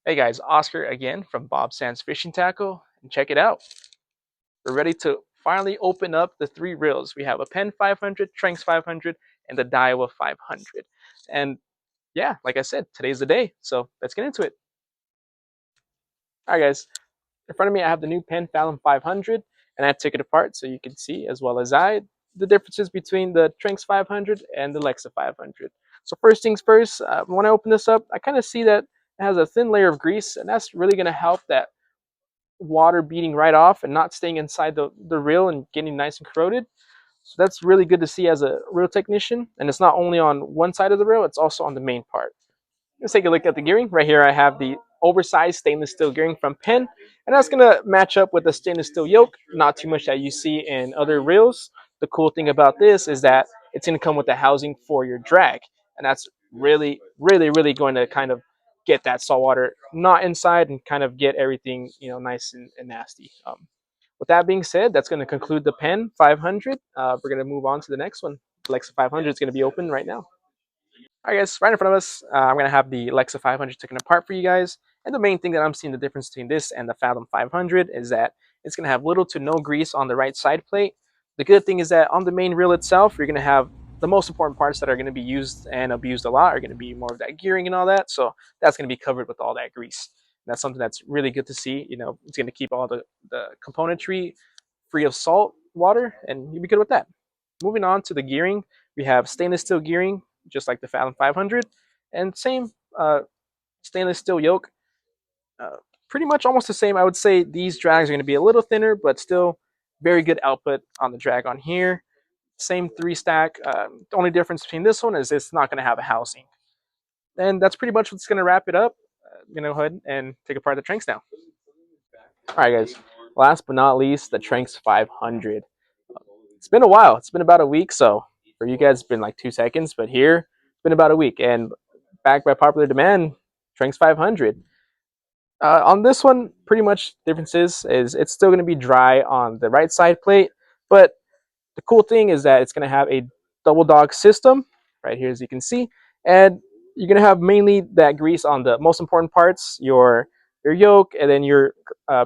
Hey guys, Oscar again from Bob Sands Fishing Tackle, and check it out. We're ready to finally open up the three reels. We have a Penn 500, Tranx 500, and the Daiwa 500. And yeah, like I said, today's the day, so let's get into it. All right, guys, in front of me I have the new Penn Fathom 500, and I took it apart so you can see, as well as the differences between the Tranx 500 and the Lexa 500. So first things first, when I open this up, I kind of see that it has a thin layer of grease, and that's really going to help that water beating right off and not staying inside the reel and getting nice and corroded. So that's really good to see as a reel technician. And it's not only on one side of the reel, it's also on the main part. Let's take a look at the gearing. Right here I have the oversized stainless steel gearing from Penn. And that's going to match up with the stainless steel yoke. Not too much that you see in other reels. The cool thing about this is that it's going to come with the housing for your drag. And that's really going to kind of get that saltwater not inside and kind of get everything, nice and nasty. With that being said, that's going to conclude the Penn 500. We're going to move on to the next one. Lexa 500 is going to be open right now. All right, guys, right in front of us, I'm going to have the Lexa 500 taken apart for you guys. And the main thing that I'm seeing the difference between this and the Fathom 500 is that it's going to have little to no grease on the right side plate. The good thing is that on the main reel itself, you're going to have the most important parts that are going to be used and abused a lot are going to be more of that gearing and all that. So that's going to be covered with all that grease. And that's something that's really good to see. It's going to keep all the componentry free of salt water, and you'll be good with that. Moving on to the gearing, we have stainless steel gearing, just like the Fathom 500, and same stainless steel yoke. Uh, Pretty much almost the same. I would say these drags are going to be a little thinner, but still very good output on the drag on here. Same three stack. The only difference between this one is it's not going to have a housing. And that's pretty much what's going to wrap it up. I'm going to go ahead and take apart the Tranx now. All right, guys. Last but not least, the Tranx 500. It's been a while. It's been about a week. So for you guys, it's been like 2 seconds, but here it's been about a week. And back by popular demand, Tranx 500. On this one, pretty much differences is it's still going to be dry on the right side plate, but the cool thing is that it's going to have a double dog system right here, as you can see, and you're going to have mainly that grease on the most important parts, your yoke, and then your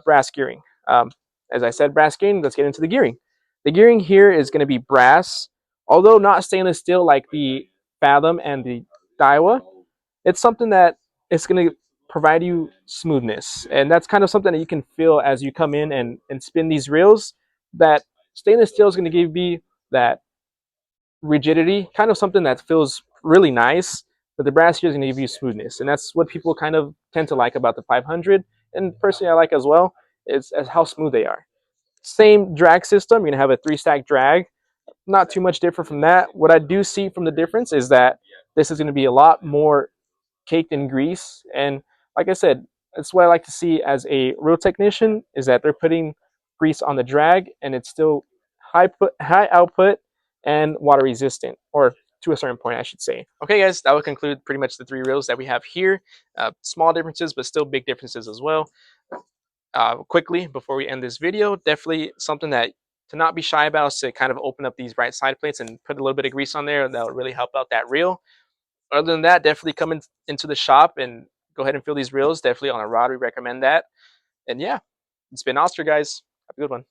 brass gearing. As I said, brass gearing. Let's get into the gearing. The gearing here is going to be brass, although not stainless steel like the Fathom and the Daiwa. It's something that it's going to provide you smoothness, and that's kind of something that you can feel as you come in and spin these reels. That stainless steel is going to give you that rigidity, kind of something that feels really nice, but the brass here is going to give you smoothness, and that's what people kind of tend to like about the 500, and personally I like as well, is as how smooth they are. Same drag system, you're going to have a three stack drag, not too much different from that. What I do see from the difference is that this is going to be a lot more caked in grease. And like I said, that's what I like to see as a real technician, is that they're putting grease on the drag and it's still high output and water resistant, or to a certain point, I should say. Okay, guys, that will conclude pretty much the three reels that we have here. Small differences, but still big differences as well. Quickly, before we end this video, definitely something that to not be shy about is to kind of open up these right side plates and put a little bit of grease on there. That will really help out that reel. Other than that, definitely come into the shop and go ahead and fill these reels. Definitely on a rod, we recommend that. And yeah, it's been Oscar, guys. Have a good one.